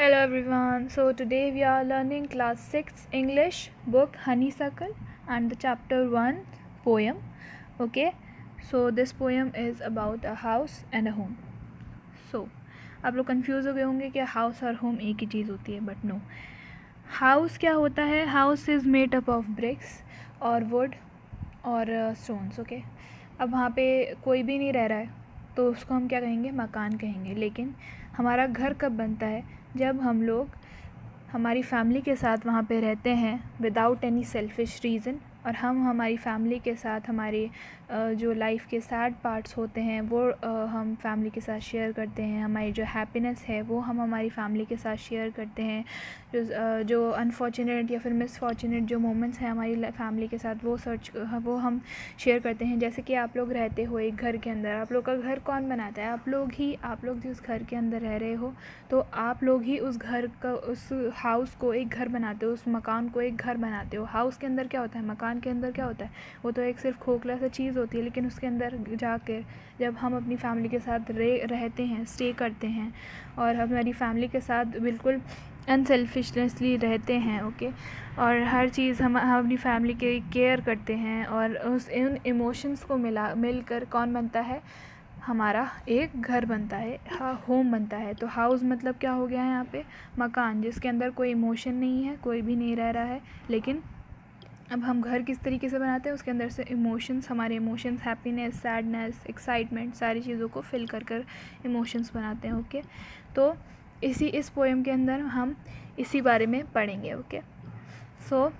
Hello everyone. So today we are learning class 6 English book Honeysuckle and the chapter 1 poem. Okay. So this poem is about a house and a home. So आप लोग confuse हो गए होंगे कि house और home एक ही चीज़ होती है, बट नो. हाउस क्या होता है? House is made up of BRICS और वुड और स्टोन्स. ओके. अब वहाँ पे कोई भी नहीं रह रहा है तो उसको हम क्या कहेंगे? मकान कहेंगे. लेकिन हमारा घर कब बनता है? जब हम लोग हमारी फैमिली के साथ वहाँ पे रहते हैं विदाउट एनी सेल्फिश रीज़न, और हम हमारी फैमिली के साथ हमारे जो लाइफ के सैड पार्ट्स होते हैं वो हम फैमिली के साथ शेयर करते हैं. हमारी जो हैप्पीनेस है वो हम हमारी फैमिली के साथ शेयर करते हैं. जो अनफॉर्चुनेट या फिर मिसफॉर्चुनेट जो मोमेंट्स हैं हमारी फैमिली के साथ वो हम शेयर करते हैं. जैसे कि आप लोग रहते हो एक घर के अंदर. आप लोग का घर कौन बनाता है? आप लोग जिस घर के अंदर रह रहे हो तो आप लोग ही उस घर का, उस हाउस को एक घर बनाते हो, उस मकान को एक घर बनाते हो. हाउस के अंदर क्या होता है? मकान के अंदर क्या होता है? वो तो एक सिर्फ खोखला सा चीज़ होती है. लेकिन उसके अंदर जाकर जब हम अपनी फैमिली के साथ रहते हैं, स्टे करते हैं और हमारी फैमिली के साथ बिल्कुल अनसेल्फिशनेसली रहते हैं. ओके. और हर चीज़ हम अपनी फैमिली के केयर करते हैं और उन इमोशंस को मिलकर कौन बनता है? हमारा एक घर बनता है, होम बनता है. तो हाउस मतलब क्या हो गया है यहाँ पे? मकान, जिसके अंदर कोई इमोशन नहीं है, कोई भी नहीं रह रहा है. लेकिन अब हम घर किस तरीके से बनाते हैं? उसके अंदर से इमोशंस, हमारे इमोशंस, हैप्पीनेस, सैडनेस, एक्साइटमेंट, सारी चीज़ों को फिल कर इमोशंस बनाते हैं. ओके. तो इस पोएम के अंदर हम इसी बारे में पढ़ेंगे. ओके. सो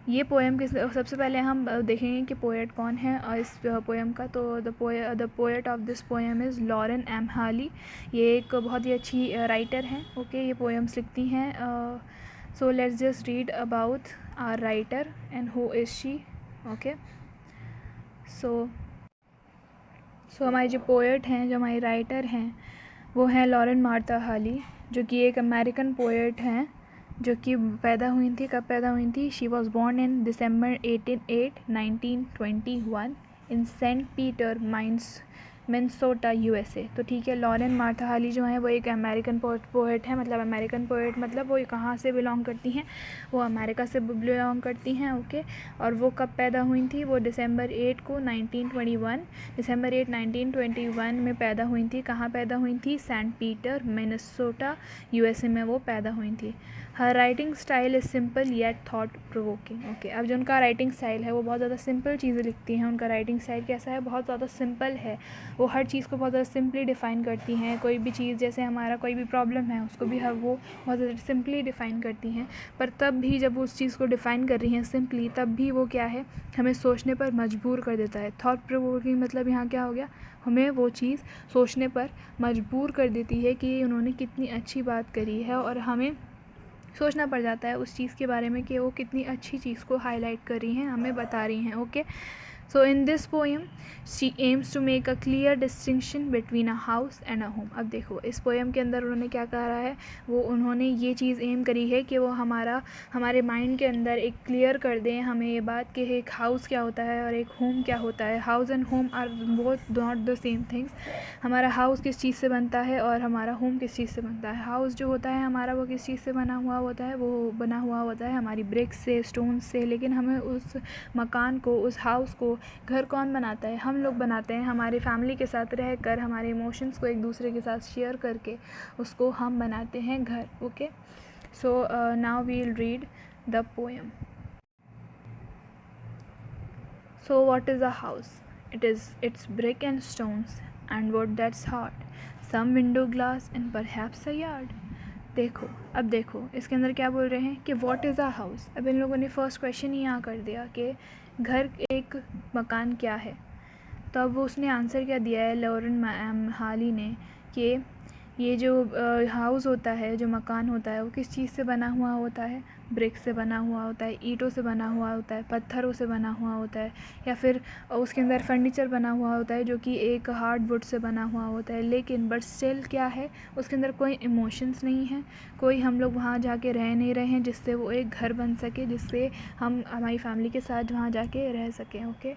ये पोएम सबसे पहले हम देखेंगे कि पोएट कौन है और इस पोएम का. तो the poet of this poem is Loraine M Halli. ये एक बहुत ही अच्छी राइटर हैं. ओके. ये पोएम्स लिखती हैं. So let's just read about our writer and who is she. Okay. So हमारी जो पोएट हैं, जो हमारी राइटर हैं, वो हैं लॉरेन मार्था हाली, जो कि एक अमेरिकन पोएट हैं, जो कि पैदा हुई थी. कब पैदा हुई थी? She was born in December 1921 in Saint Peter Minnesota USA. तो ठीक है. लॉरेन मार्था हाली जो है वो एक अमेरिकन पोएट है. मतलब अमेरिकन पोएट मतलब वो कहाँ से बिलोंग करती हैं? वो अमेरिका से बिलोंग करती हैं. ओके. और वो कब पैदा हुई थी? वो दिसंबर 8 1921 में पैदा हुई थी. कहाँ पैदा हुई थी? सेंट पीटर मिनेसोटा USA में वो पैदा हुई थी. Her writing style is simple yet thought provoking. Okay. अब जो उनका राइटिंग स्टाइल है वो बहुत ज़्यादा सिंपल चीज़ें लिखती हैं. उनका राइटिंग स्टाइल कैसा है? बहुत ज़्यादा सिंपल है. वो हर चीज़ को बहुत ज़्यादा सिंपली डिफ़ाइन करती हैं. कोई भी चीज़, जैसे हमारा कोई भी प्रॉब्लम है, उसको भी वो बहुत ज़्यादा सिंपली डिफ़ाइन करती हैं. पर तब भी जब वो उस चीज़ को डिफ़ाइन कर रही हैं सिंपली, तब भी वो क्या है? हमें सोचने पर मजबूर कर देता है. थॉट प्रोवोकिंग मतलब यहाँ क्या हो गया? हमें वो चीज़ सोचने पर मजबूर कर देती है कि उन्होंने कितनी अच्छी बात करी है, और हमें सोचना पड़ जाता है उस चीज़ के बारे में कि वो कितनी अच्छी चीज़ को हाईलाइट कर रही हैं, हमें बता रही हैं. Okay. So in this poem she aims to make a clear distinction between a house and a home. अब देखो, इस पोएम के अंदर उन्होंने क्या कहा है? उन्होंने ये चीज़ एम करी है कि वो हमारे माइंड के अंदर एक क्लियर कर दें हमें ये बात कि एक हाउस क्या होता है और एक होम क्या होता है. House and home are both not the same things. हमारा हाउस किस चीज़ से बनता है और हमारा होम किस चीज़ से बनता है. हाउस जो होता है हमारा, वो किस चीज़ से बना हुआ होता है? वो बना हुआ होता है हमारी ब्रिक्स से, स्टोन्स से. लेकिन हमें उस मकान को, उस हाउस को, घर कौन बनाता है? हम लोग बनाते हैं. हमारी फैमिली के साथ रहकर, हमारे इमोशंस को एक दूसरे के साथ शेयर करके उसको हम बनाते हैं घर. Okay. So now we will read the poem. So what is a house? It's brick and stones and wood that's hard, some window glass and perhaps a yard. अब देखो इसके अंदर क्या बोल रहे हैं कि व्हाट इज़ अ हाउस. अब इन लोगों ने फर्स्ट क्वेश्चन ही यहाँ कर दिया कि घर, एक मकान क्या है. तो अब वो उसने आंसर क्या दिया है लॉरेन हाली ने कि ये जो हाउस होता है, जो मकान होता है, वो किस चीज़ से बना हुआ होता है? ब्रिक से बना हुआ होता है, ईंटों से बना हुआ होता है, पत्थरों से बना हुआ होता है, या फिर उसके अंदर फर्नीचर बना हुआ होता है जो कि एक हार्डवुड से बना हुआ होता है. लेकिन बट स्टिल क्या है? उसके अंदर कोई इमोशंस नहीं है. कोई हम लोग वहाँ जाके रह नहीं रहे हैं जिससे वो एक घर बन सके, जिससे हम हमारी फैमिली के साथ वहाँ जाके रह सकें. ओके.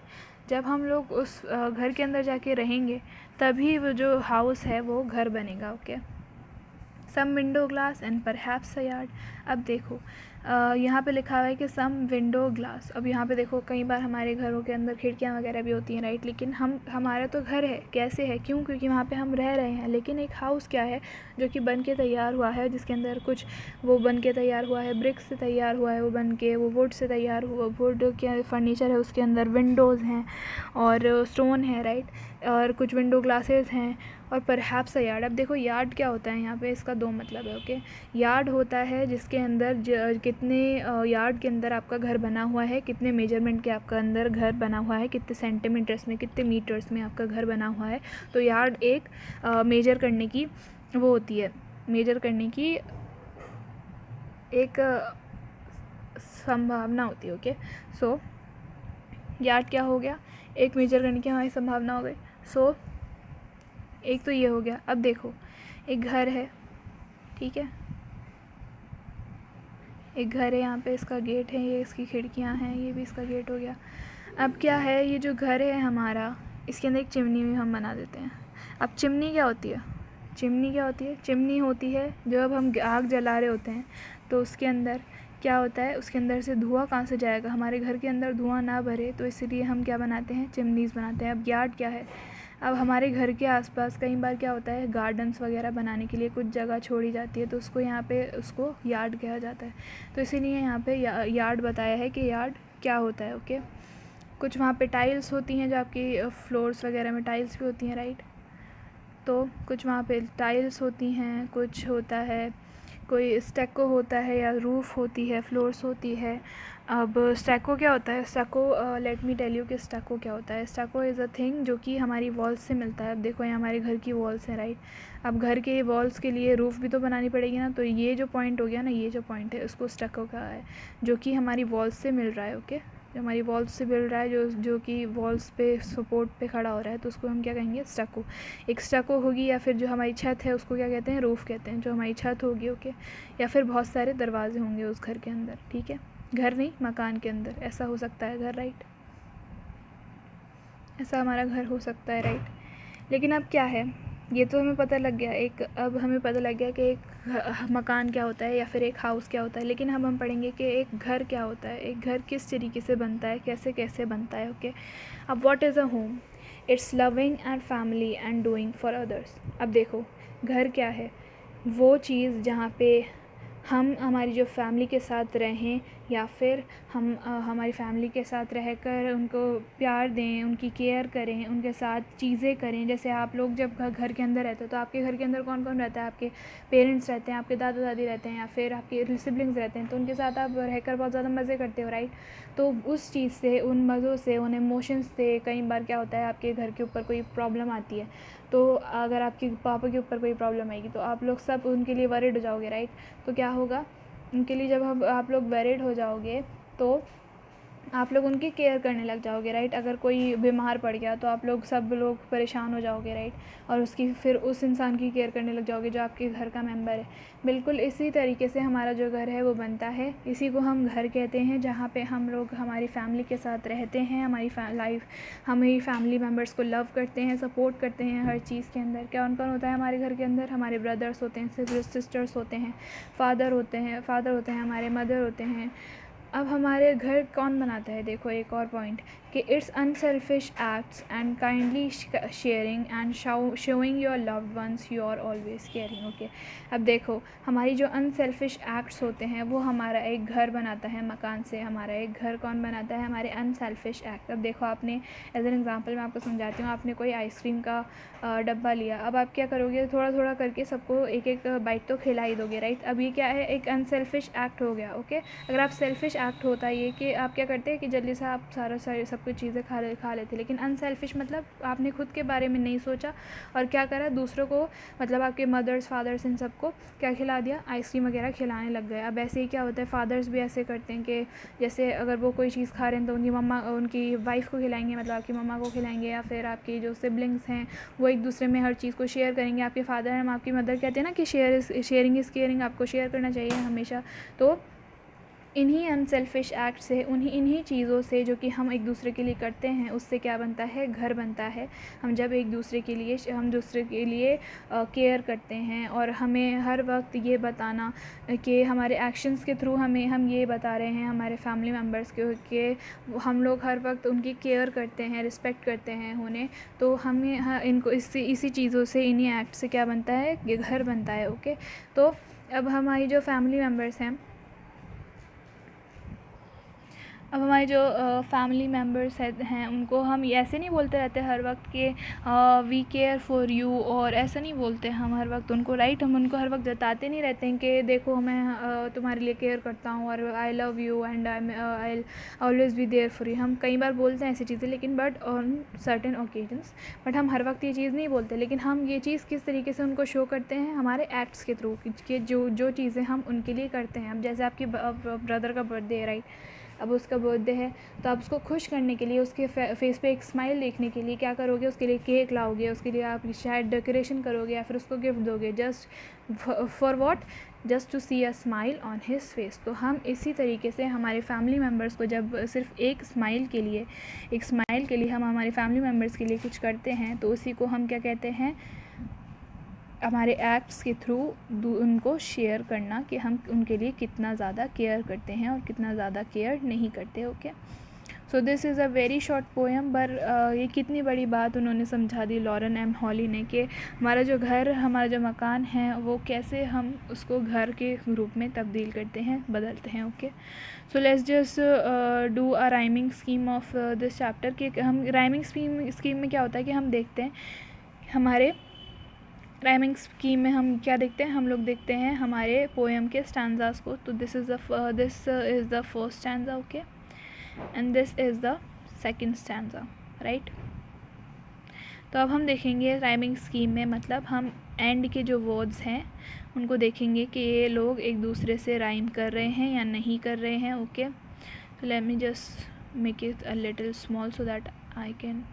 जब हम लोग उस घर के अंदर जाके रहेंगे तभी वो जो हाउस है वो घर बनेगा. Okay. Some window glass and perhaps a yard. अब देखो यहाँ पे लिखा हुआ है कि सम विंडो ग्लास। अब यहाँ पे देखो कई बार हमारे घरों के अंदर खिड़कियाँ वगैरह भी होती हैं, राइट, लेकिन हमारा तो घर है, कैसे है, क्यों, क्योंकि वहाँ पे हम रह रहे हैं। लेकिन एक हाउस क्या है, जो कि बन के तैयार हुआ है, जिसके अंदर कुछ वो बन के तैयार हुआ है, ब्रिक्स से तैयार हुआ है, वो बन के, वो वुड से तैयार हुआ, वुड के फर्नीचर है, उसके अंदर विंडोज़ हैं और स्टोन है, राइट, और कुछ विंडो ग्लासेस हैं, और परहैप्स अ यार्ड। अब देखो यार्ड क्या होता है, यहाँ पे इसका दो मतलब है, ओके। यार्ड होता है जिसके अंदर कितने यार्ड के अंदर आपका घर बना हुआ है, कितने मेजरमेंट के आपका अंदर घर बना हुआ है, कितने सेंटीमीटर्स में, कितने मीटर्स में आपका घर बना हुआ है। तो यार्ड एक मेजर करने की वो होती है, मेजर करने की एक संभावना होती है, ओके। सो यार्ड क्या हो गया, एक मेजर करने की हमारी संभावना हो गई। सो एक तो ये हो गया। अब देखो एक घर है, ठीक है, एक घर है, यहाँ पे इसका गेट है, ये इसकी खिड़कियाँ हैं, ये भी इसका गेट हो गया। अब क्या है, ये जो घर है हमारा, इसके अंदर एक चिमनी भी हम बना देते हैं। अब चिमनी क्या होती है, चिमनी क्या होती है, चिमनी होती है जब हम आग जला रहे होते हैं तो उसके अंदर क्या होता है, उसके अंदर से धुआं कहाँ से जाएगा, हमारे घर के अंदर धुआं ना भरे, तो इसलिए हम क्या बनाते हैं, चिमनीज़ बनाते हैं। अब यार्ड क्या है, अब हमारे घर के आसपास कई बार क्या होता है, गार्डन्स वगैरह बनाने के लिए कुछ जगह छोड़ी जाती है, तो उसको यहाँ पे उसको यार्ड कहा जाता है। तो इसीलिए यहाँ पे यार्ड बताया है कि यार्ड क्या होता है, ओके। कुछ वहाँ पे टाइल्स होती हैं, जो आपकी फ्लोर्स वगैरह में टाइल्स भी होती हैं, राइट। तो कुछ वहाँ पे टाइल्स होती हैं, कुछ होता है, कोई स्टैको होता है या रूफ़ होती है, फ्लोर्स होती है। अब स्टैको क्या होता है, स्टैको लेट मी टेल यू कि स्टैको क्या होता है। स्टैको इज़ अ थिंग जो कि हमारी वॉल्स से मिलता है। अब देखो ये हमारे घर की वॉल्स हैं, राइट। अब घर के वॉल्स के लिए रूफ़ भी तो बनानी पड़ेगी ना, तो ये जो पॉइंट हो गया ना, ये जो पॉइंट है उसको स्टैको कहा है, जो कि हमारी वॉल्स से मिल रहा है, ओके। जो हमारी वॉल्स से मिल रहा है, जो कि वॉल्स पे सपोर्ट पे खड़ा हो रहा है, तो उसको हम क्या कहेंगे, स्टैको। एक स्टैको होगी, या फिर जो हमारी छत है उसको क्या कहते हैं, रूफ़ कहते हैं, जो हमारी छत होगी, ओके। या फिर बहुत सारे दरवाजे होंगे उस घर के अंदर, ठीक है, घर नहीं मकान के अंदर, ऐसा हो सकता है घर, राइट, ऐसा हमारा घर हो सकता है, राइट। लेकिन अब क्या है, ये तो हमें पता लग गया, एक अब हमें पता लग गया कि एक मकान क्या होता है या फिर एक हाउस क्या होता है। लेकिन हम पढ़ेंगे कि एक घर क्या होता है, एक घर किस तरीके से बनता है, कैसे कैसे बनता है, ओके। अब what is a home, it's loving and family and doing for others. अब देखो घर क्या है, वो चीज़ जहाँ पे हम हमारी जो फैमिली के साथ रहें, या फिर हम हमारी फैमिली के साथ रहकर उनको प्यार दें, उनकी केयर करें, उनके साथ चीज़ें करें। जैसे आप लोग जब घर के अंदर रहते हो, तो आपके घर के अंदर कौन कौन रहता है, आपके पेरेंट्स रहते हैं, आपके दादा दादी रहते हैं, या फिर आपके सिबलिंग्स रहते हैं, तो उनके साथ आप रहकर बहुत ज़्यादा मज़े करते हो, राइट। तो उस चीज़ से, उन मज़ों से, उन इमोशंस से कई बार क्या होता है, आपके घर के ऊपर कोई प्रॉब्लम आती है, तो अगर आपके पापा के ऊपर कोई प्रॉब्लम आएगी, तो आप लोग सब उनके लिए वरिड हो जाओगे, राइट। तो क्या होगा, उनके लिए जब आप लोग वरिड हो जाओगे, तो आप लोग उनकी केयर करने लग जाओगे, राइट। अगर कोई बीमार पड़ गया तो आप लोग सब लोग परेशान हो जाओगे, राइट, और उसकी फिर उस इंसान की केयर करने लग जाओगे जो आपके घर का मेंबर है। बिल्कुल इसी तरीके से हमारा जो घर है वो बनता है। इसी को हम घर कहते हैं, जहाँ पे हम लोग हमारी फैमिली के साथ रहते हैं, हमारी फैमिली मेम्बर्स को लव करते हैं, सपोर्ट करते हैं हर चीज़ के अंदर। कौन कौन होता है हमारे घर के अंदर, हमारे ब्रदर्स होते हैं, सिस्टर्स होते हैं, फादर होते हैं, हमारे मदर होते हैं। अब हमारे घर कौन बनाता है, देखो एक और पॉइंट, कि it's unselfish acts and kindly sharing and showing your loved ones you are always caring, okay. अब देखो हमारी जो अनसेल्फिश एक्ट्स होते हैं वो हमारा एक घर बनाता है, मकान से हमारा एक घर कौन बनाता है, हमारे अनसेल्फिश एक्ट। अब देखो आपने एज एन एग्जांपल मैं आपको समझाती हूँ, आपने कोई आइसक्रीम का डब्बा लिया, अब आप क्या करोगे, थोड़ा थोड़ा करके सबको एक एक बाइट तो खिला ही दोगे, राइट। अब ये क्या है, एक अनसेल्फिश एक्ट हो गया, ओके। अगर आप सेल्फिश एक्ट होता है ये कि आप क्या करते हैं कि जल्दी से आप सारा सब कुछ चीज़ें खा लेते, लेकिन अनसेल्फिश मतलब आपने खुद के बारे में नहीं सोचा और क्या करा, दूसरों को, मतलब आपके मदर्स, फादर्स, इन सबको क्या खिला दिया, आइसक्रीम वगैरह खिलाने लग गए। अब ऐसे ही क्या होता है, फादर्स भी ऐसे करते हैं कि जैसे अगर वो कोई चीज़ खा रहे हैं तो उनकी वाइफ़ को खिलाएंगे, मतलब आपकी मम्मा को खिलाएंगे, या फिर आपकी जो सिबलिंग्स हैं वो एक दूसरे में हर चीज़ को शेयर करेंगे। आपके फादर एंड आपकी मदर कहते हैं ना कि शेयरिंग इज़ केयरिंग, आपको शेयर करना चाहिए हमेशा। तो इन्हीं अनसेल्फिश एक्ट से, इन्हीं चीज़ों से जो कि हम एक दूसरे के लिए करते हैं, उससे क्या बनता है, घर बनता है। हम जब एक दूसरे के लिए केयर करते हैं और हमें हर वक्त ये बताना कि हमारे एक्शंस के थ्रू हम ये बता रहे हैं हमारे फैमिली मेम्बर्स के हम लोग हर वक्त उनकी केयर करते हैं, रिस्पेक्ट करते हैं उन्हें, तो हमें इनको इसी चीज़ों से, इन्हीं एक्ट से क्या बनता है, ये घर बनता है। ओके, तो अब हमारी जो फैमिली मेम्बर्स हैं, अब हमारे जो फैमिली मेम्बर्स हैं उनको हम ऐसे नहीं बोलते रहते हर वक्त कि वी केयर फॉर यू, और ऐसा नहीं बोलते हम हर वक्त उनको, राइट। हम उनको हर वक्त जताते नहीं रहते हैं कि देखो मैं तुम्हारे लिए केयर करता हूँ और I love you and I always be there for you. हम कई बार बोलते हैं ऐसी चीज़ें, लेकिन but on certain occasions, but हम हर वक्त ये चीज़ नहीं बोलते। लेकिन हम ये चीज़ किस तरीके से उनको शो करते हैं, हमारे एक्ट्स के थ्रू, कि जो चीज़ें हम उनके लिए करते हैं। अब जैसे आपकी ब्रदर का बर्थडे है, राइट, अब उसका बर्थडे है तो आप उसको खुश करने के लिए, उसके फेस पे एक स्माइल देखने के लिए क्या करोगे, उसके लिए केक लाओगे, उसके लिए आप शायद डेकोरेशन करोगे या फिर उसको गिफ्ट दोगे, just for what, just to see a smile on his face. तो हम इसी तरीके से हमारे फैमिली मेम्बर्स को जब सिर्फ एक स्माइल के लिए हम हमारे फैमिली मेम्बर्स के लिए कुछ करते हैं, तो उसी को हम क्या कहते हैं, हमारे एक्ट्स के थ्रू उनको शेयर करना कि हम उनके लिए कितना ज़्यादा केयर करते हैं और कितना ज़्यादा केयर नहीं करते। Okay, so this is a very short poem, पर ये कितनी बड़ी बात उन्होंने समझा दी, लॉरेन एम हॉली ने, कि हमारा जो घर, हमारा जो मकान है, वो कैसे हम उसको घर के रूप में तब्दील करते हैं, बदलते हैं। Okay, so let's just do a rhyming scheme of this chapter. कि हम राइमिंग स्कीम में क्या होता है कि हम देखते हैं हमारे राइमिंग स्कीम में हम क्या देखते हैं, हम लोग देखते हैं हमारे पोएम के स्टैंजास को। तो this is the first stanza, okay, and this is the second stanza, right. तो अब हम देखेंगे राइमिंग स्कीम में, मतलब हम एंड के जो वर्ड्स हैं उनको देखेंगे कि ये लोग एक दूसरे से राइम कर रहे हैं या नहीं कर रहे हैं। ओके, तो late me just make it a little small so that I can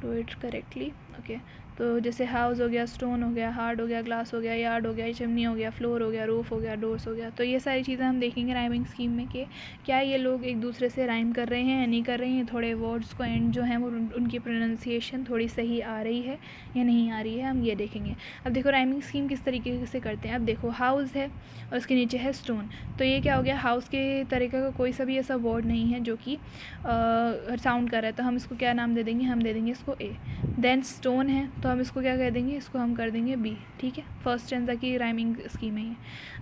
do it correctly. Okay, तो जैसे हाउस हो गया, स्टोन हो गया, हार्ड हो गया, ग्लास हो गया, यार्ड हो गया, चिमनी हो गया, फ्लोर हो गया, रूफ हो गया, डोर्स हो गया। तो ये सारी चीज़ें हम देखेंगे राइमिंग स्कीम में कि क्या ये लोग एक दूसरे से राइम कर रहे हैं या नहीं कर रहे हैं, थोड़े वर्ड्स को एंड जो हैं वो उनकी प्रोनाउंसिएशन थोड़ी सही आ रही है या नहीं आ रही है, हम ये देखेंगे। अब देखो राइमिंग स्कीम किस तरीके से करते हैं। अब देखो हाउस है और उसके नीचे है स्टोन, तो ये क्या हो गया, हाउस के तरीके का कोई सा भी ऐसा वर्ड नहीं है जो कि साउंड कर रहा है, तो हम इसको क्या नाम दे देंगे, हम दे देंगे इसको ए। देन स्टोन है तो हम इसको क्या कह देंगे, इसको हम कर देंगे बी, ठीक है। फर्स्ट स्टैंजा की राइमिंग स्कीम है ये।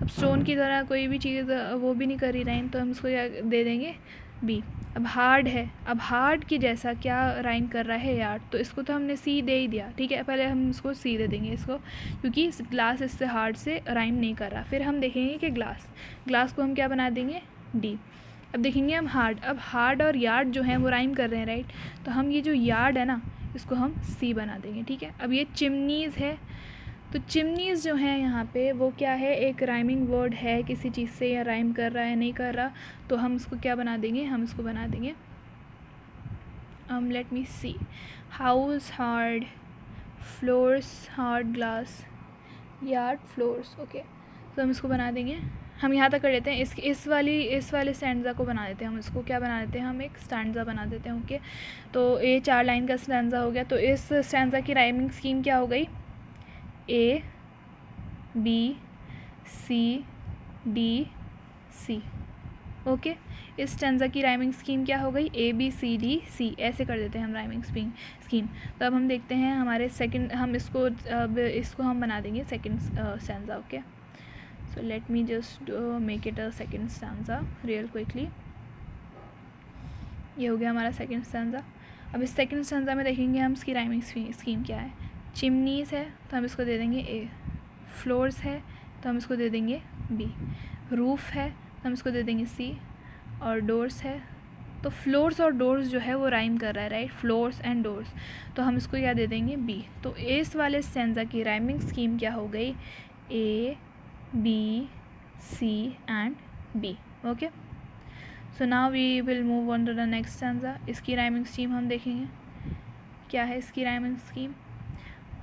अब स्टोन की तरह कोई भी चीज़ वो भी नहीं कर रही राइम, तो हम इसको क्या दे देंगे, बी। अब हार्ड है, अब हार्ड की जैसा क्या राइम कर रहा है, यार्ड, तो इसको तो हमने सी दे ही दिया, ठीक है। पहले हम इसको सी दे देंगे इसको, क्योंकि ग्लास इससे हार्ड से राइम नहीं कर रहा। फिर हम देखेंगे कि ग्लास को हम क्या बना देंगे, डी। अब देखेंगे हम अब हार्ड और यार्ड जो है वो राइम कर रहे हैं, राइट। तो हम ये जो यार्ड है ना, इसको हम सी बना देंगे, ठीक है। अब ये चिमनीज़ है, तो चिमनीज़ जो है यहाँ पे वो क्या है, एक राइमिंग वर्ड है किसी चीज़ से, या राइम कर रहा है नहीं कर रहा, तो हम इसको क्या बना देंगे, हम इसको बना देंगे let me see, house hard, floors hard, glass yard, floors. Okay, तो हम इसको बना देंगे, हम यहाँ तक कर लेते हैं। इस वाले स्टैंडा को बना देते हैं, हम इसको क्या बना देते हैं, हम एक स्टैंडा बना देते हैं। ओके, तो ये 4 लाइन का स्टैंडा हो गया। तो इस स्टैंडा की राइमिंग स्कीम क्या हो गई, A B C D C. Okay, इस स्टैंजा की राइमिंग स्कीम क्या हो गई, ए बी सी डी सी, ऐसे कर देते हैं हम राइमिंग स्कीम। तो अब हम देखते हैं हमारे सेकंड, हम इसको हम बना देंगे second stanza. Okay, so let me just make it a second stanza real quickly। ये हो गया हमारा सेकंड स्टैंजा। अब इस सेकंड स्टैंजा में देखेंगे हम इसकी राइमिंग स्कीम क्या है। चिमनीज़ है तो हम इसको दे देंगे ए, फ्लोर्स है तो हम इसको दे देंगे बी, रूफ़ है तो हम इसको दे देंगे सी, और डोर्स है, तो फ्लोर्स और डोर्स जो है वो राइम कर रहा है, राइट, फ्लोर्स एंड डोर्स, तो हम इसको क्या दे देंगे बी। तो इस वाले स्टैंजा की राइमिंग स्कीम क्या हो गई, A B C and B. Okay, so now we will move on to the next stanza. इसकी राइमिंग स्कीम हम देखेंगे क्या है। इसकी rhyming scheme,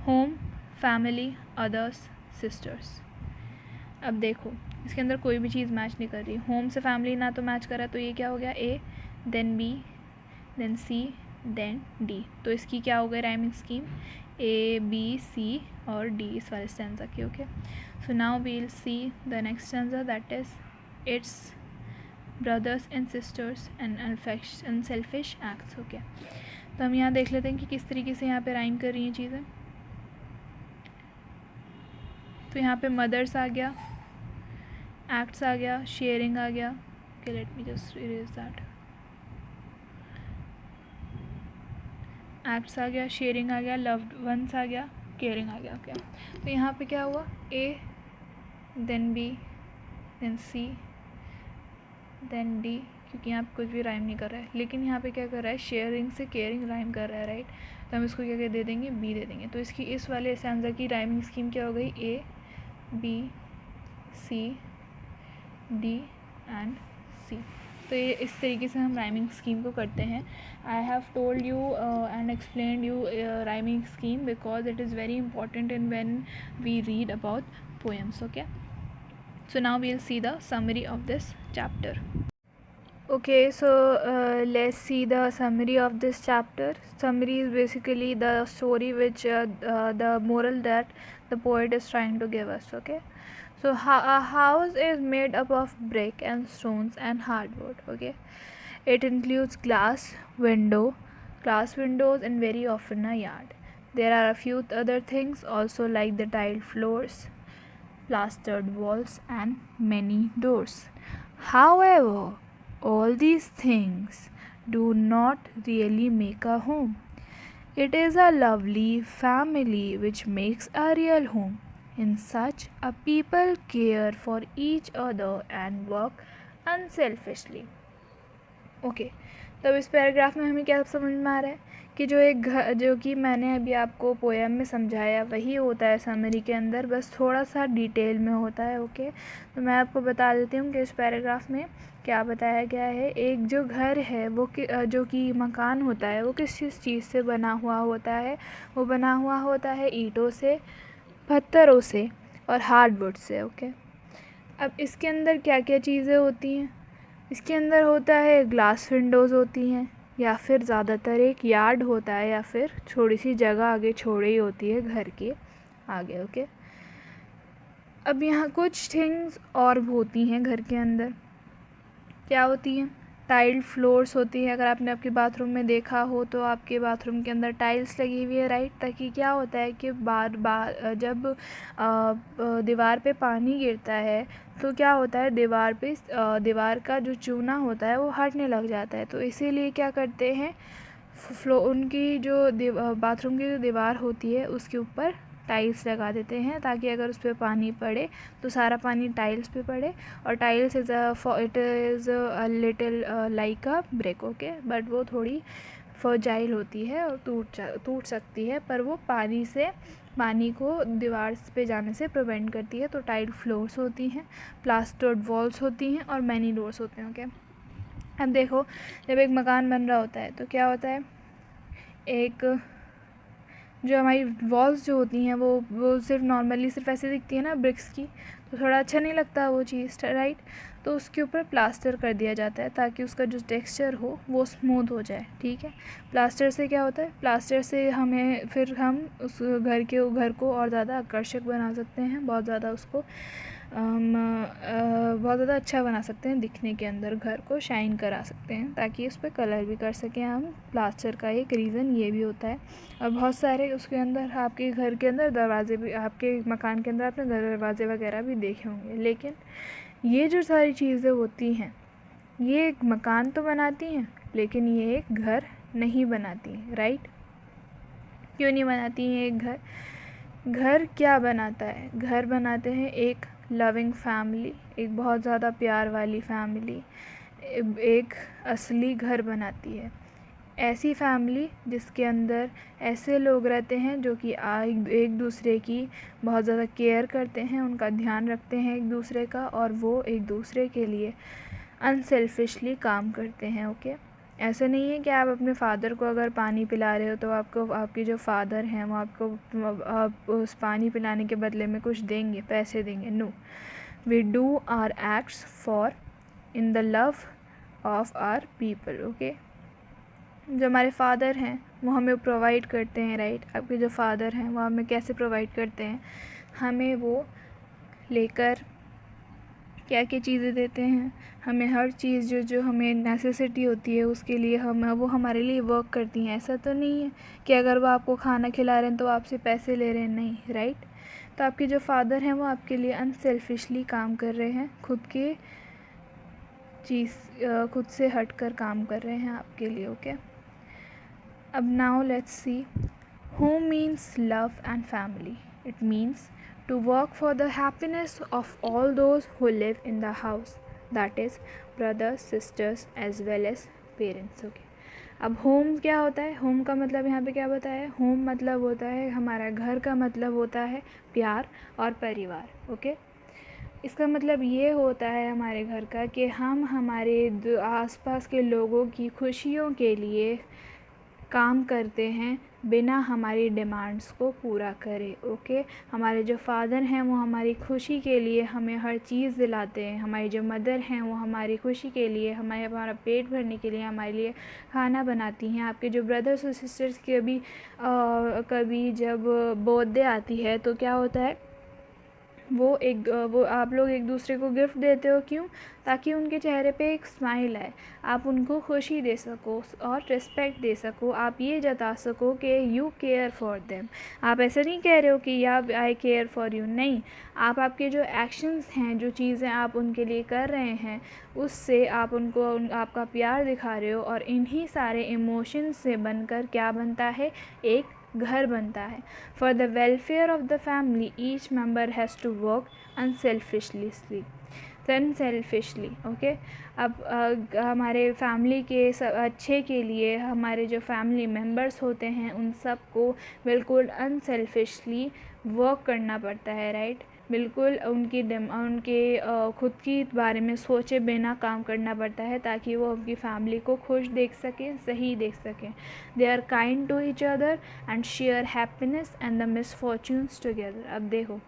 home, family, others, sisters. अब देखो इसके अंदर कोई भी चीज़ मैच नहीं कर रही। होम से फैमिली ना तो मैच कर रहा, तो ये क्या हो गया, A then B then C then D. तो इसकी क्या हो गई rhyming scheme, A B C और डी इस वाले स्टैंजा की। Okay, so now we will see the next stanza, that is it's brothers and sisters and unselfish acts. Okay, तो हम यहाँ देख लेते हैं कि किस तरीके से यहाँ पे राइम कर रही हैं चीज़ें। तो यहाँ पे मदर्स आ गया, एक्ट्स आ गया, शेयरिंग आ गया। Okay, let me just erase that. Acts आ गया, शेयरिंग आ गया, लव्ड वंस आ गया, केयरिंग आ गया। ओके, तो यहाँ पे क्या हुआ, ए then B then C then D, क्योंकि यहाँ पे कुछ भी राइम नहीं कर रहा है, लेकिन यहाँ पे क्या कर रहा है, शेयरिंग से केयरिंग राइम कर रहा है, राइट। तो हम इसको क्या दे देंगे, बी दे देंगे। तो इसकी इस वाले स्टैंजा की राइमिंग स्कीम क्या हो गई, A B C D and C. तो ये इस तरीके से हम राइमिंग स्कीम को करते हैं। I have told you and explain you rhyming scheme because it is very important in when we read about poems. Okay, so now we'll see the summary of this chapter. Okay, so let's see the summary of this chapter. Summary is basically the story which the moral that the poet is trying to give us. Okay, so a house is made up of brick and stones and hardwood. Okay, it includes glass windows and very often a yard. There are a few other things also, like the tiled floors, plastered walls and many doors. However, all these things do not really make a home. It is a lovely family which makes a real home. In such a people care for each other and work unselfishly. Okay, तब इस paragraph में हमें क्या समझ में आ रहा है कि जो एक घर, जो कि मैंने अभी आपको पोएम में समझाया वही होता है समरी के अंदर, बस थोड़ा सा डिटेल में होता है। ओके, तो मैं आपको बता देती हूँ कि इस पैराग्राफ में क्या बताया गया है। एक जो घर है वो जो कि मकान होता है वो किस चीज़ से बना हुआ होता है, वो बना हुआ होता है ईंटों से, पत्थरों से और हार्डवुड से। ओके, अब इसके अंदर क्या क्या चीज़ें होती हैं, इसके अंदर होता है ग्लास विंडोज़ होती हैं, या फिर ज़्यादातर एक यार्ड होता है, या फिर थोड़ी सी जगह आगे छोड़ी होती है घर के आगे। ओके, अब यहाँ कुछ थिंग्स और होती हैं घर के अंदर, क्या होती हैं, टाइल्ड फ्लोर्स होती है। अगर आपने आपके बाथरूम में देखा हो तो आपके बाथरूम के अंदर टाइल्स लगी हुई है, राइट, ताकि क्या होता है कि बार बार जब दीवार पे पानी गिरता है तो क्या होता है, दीवार का जो चूना होता है वो हटने लग जाता है। तो इसीलिए क्या करते हैं, उनकी जो बाथरूम की जो दीवार होती है उसके ऊपर टाइल्स लगा देते हैं, ताकि अगर उस पर पानी पड़े तो सारा पानी टाइल्स पे पड़े। और tiles it is a little like a brick. Okay, but वो थोड़ी फ्रजाइल होती है और टूट सकती है, पर वो पानी को दीवार पे जाने से प्रिवेंट करती है। तो टाइल फ्लोर्स होती हैं, प्लास्टर्ड वॉल्स होती हैं और मैनी डोर्स होते हैं। ओके, अब देखो, जब एक मकान बन रहा होता है तो क्या होता है, एक जो हमारी वॉल्स जो होती हैं वो सिर्फ नॉर्मली सिर्फ ऐसे दिखती है ना ब्रिक्स की, तो थोड़ा अच्छा नहीं लगता वो चीज़, राइट। तो उसके ऊपर प्लास्टर कर दिया जाता है ताकि उसका जो टेक्सचर हो वो स्मूथ हो जाए। ठीक है, प्लास्टर से क्या होता है, प्लास्टर से हम उस घर को और ज़्यादा आकर्षक बना सकते हैं, बहुत ज़्यादा उसको बहुत ज़्यादा अच्छा बना सकते हैं, दिखने के अंदर घर को शाइन करा सकते हैं, ताकि उस पर कलर भी कर सकें हम। प्लास्टर का एक रीज़न ये भी होता है। और बहुत सारे उसके अंदर आपके घर के अंदर दरवाजे भी, आपके मकान के अंदर आपने दरवाजे वगैरह भी देखे होंगे, लेकिन ये जो सारी चीज़ें होती हैं ये एक मकान तो बनाती हैं लेकिन ये एक घर नहीं बनाती हैं, राइट। क्यों नहीं बनाती हैं एक घर क्या बनाता है, घर बनाते हैं एक लविंग फैमिली, एक बहुत ज़्यादा प्यार वाली फैमिली, एक असली घर बनाती है। ऐसी फैमिली जिसके अंदर ऐसे लोग रहते हैं जो कि एक दूसरे की बहुत ज़्यादा केयर करते हैं, उनका ध्यान रखते हैं एक दूसरे का, और वो एक दूसरे के लिए अनसेल्फिशली काम करते हैं। ओके, ऐसे नहीं है कि आप अपने फादर को अगर पानी पिला रहे हो तो आपके जो फादर हैं वो आपको उस पानी पिलाने के बदले में कुछ देंगे, पैसे देंगे। No, we do our acts for in the love of our people. Okay, जो हमारे फादर हैं वो हमें प्रोवाइड करते हैं, राइट। आपके जो फादर हैं वो हमें कैसे प्रोवाइड करते हैं, हमें वो लेकर क्या क्या चीज़ें देते हैं, हमें हर चीज़ जो जो हमें नेसेसिटी होती है उसके लिए हम वो हमारे लिए वर्क करती हैं। ऐसा तो नहीं है कि अगर वो आपको खाना खिला रहे हैं तो आपसे पैसे ले रहे हैं, नहीं, राइट। तो आपके जो फादर हैं वो आपके लिए अनसेल्फिशली काम कर रहे हैं, खुद से हट कर काम कर रहे हैं आपके लिए। ओके, अब now let's see, home means love and family. It means to work for the happiness of all those who live in the house, that is brothers, sisters as well as parents. Okay, अब home क्या होता है, home का मतलब यहाँ पे क्या बताया है, होम मतलब होता है हमारा घर का मतलब होता है प्यार और परिवार। ओके, इसका मतलब ये होता है हमारे घर का कि हम हमारे आसपास के लोगों की खुशियों के लिए काम करते हैं बिना हमारी डिमांड्स को पूरा करे। ओके, हमारे जो फादर हैं वो हमारी खुशी के लिए हमें हर चीज़ दिलाते हैं, हमारी जो मदर हैं वो हमारी खुशी के लिए हमारा पेट भरने के लिए हमारे लिए खाना बनाती हैं। आपके जो ब्रदर्स और सिस्टर्स के कभी जब बर्थडे आती है तो क्या होता है, वो आप लोग एक दूसरे को गिफ्ट देते हो, क्यों, ताकि उनके चेहरे पे एक स्माइल आए, आप उनको खुशी दे सको और रिस्पेक्ट दे सको, आप ये जता सको कि यू केयर फॉर देम। आप ऐसा नहीं कह रहे हो कि या आई केयर फॉर यू, नहीं, आप आपके जो एक्शंस हैं, जो चीज़ें आप उनके लिए कर रहे हैं, उससे आप उनको आपका प्यार दिखा रहे हो, और इन्हीं सारे इमोशंस से बनकर क्या बनता है, एक घर बनता है। For the welfare of the family each member has to work unselfishly. Okay, अब हमारे फैमिली के अच्छे के लिए हमारे जो फैमिली मेंबर्स होते हैं उन सब को बिल्कुल अनसेल्फिशली वर्क करना पड़ता है, राइट। बिल्कुल उनके खुद की बारे में सोचे बिना काम करना पड़ता है ताकि वो उनकी फैमिली को खुश देख सकें, सही देख सकें। They are kind to each other and share happiness and the misfortunes together. अब देखो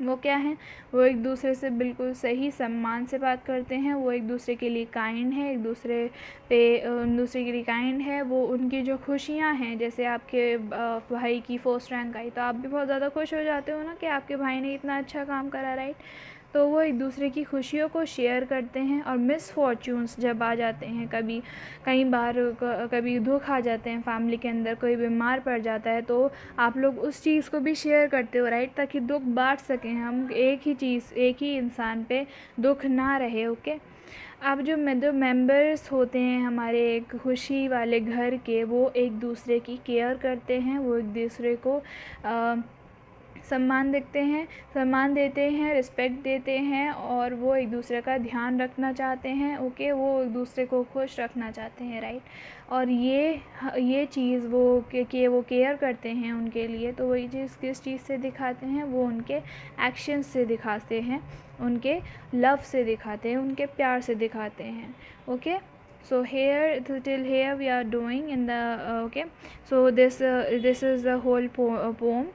वो क्या है, वो एक दूसरे से बिल्कुल सही सम्मान से बात करते हैं, वो एक दूसरे के लिए काइंड है, एक दूसरे के लिए काइंड है। वो उनकी जो खुशियाँ हैं, जैसे आपके भाई की फर्स्ट रैंक आई तो आप भी बहुत ज़्यादा खुश हो जाते हो ना कि आपके भाई ने इतना अच्छा काम करा, राइट। तो वो एक दूसरे की खुशियों को शेयर करते हैं। और मिसफॉर्च्यून्स जब आ जाते हैं, कई बार कभी दुख आ जाते हैं फैमिली के अंदर, कोई बीमार पड़ जाता है, तो आप लोग उस चीज़ को भी शेयर करते हो, राइट, ताकि दुख बांट सकें हम, एक ही इंसान पे दुख ना रहे। ओके, अब जो मेंबर्स होते हैं हमारे एक खुशी वाले घर के, वो एक दूसरे की केयर करते हैं, वो एक दूसरे को सम्मान देते हैं, रिस्पेक्ट देते हैं, और वो एक दूसरे का ध्यान रखना चाहते हैं। ओके, वो एक दूसरे को खुश रखना चाहते हैं, राइट। और ये चीज़ वो केयर करते हैं उनके लिए, तो वही चीज़ किस चीज़ से दिखाते हैं, वो उनके एक्शंस से दिखाते हैं, उनके लव से दिखाते हैं, उनके प्यार से दिखाते हैं। Okay, so till here we are doing in the okay, so this is the whole poem,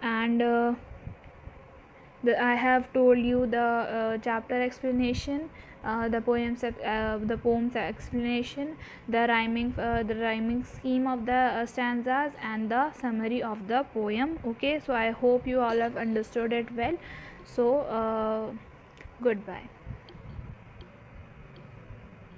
and I have told you the chapter explanation, the poem's explanation, the rhyming scheme of the stanzas, and the summary of the poem. Okay, so I hope you all have understood it well. So goodbye.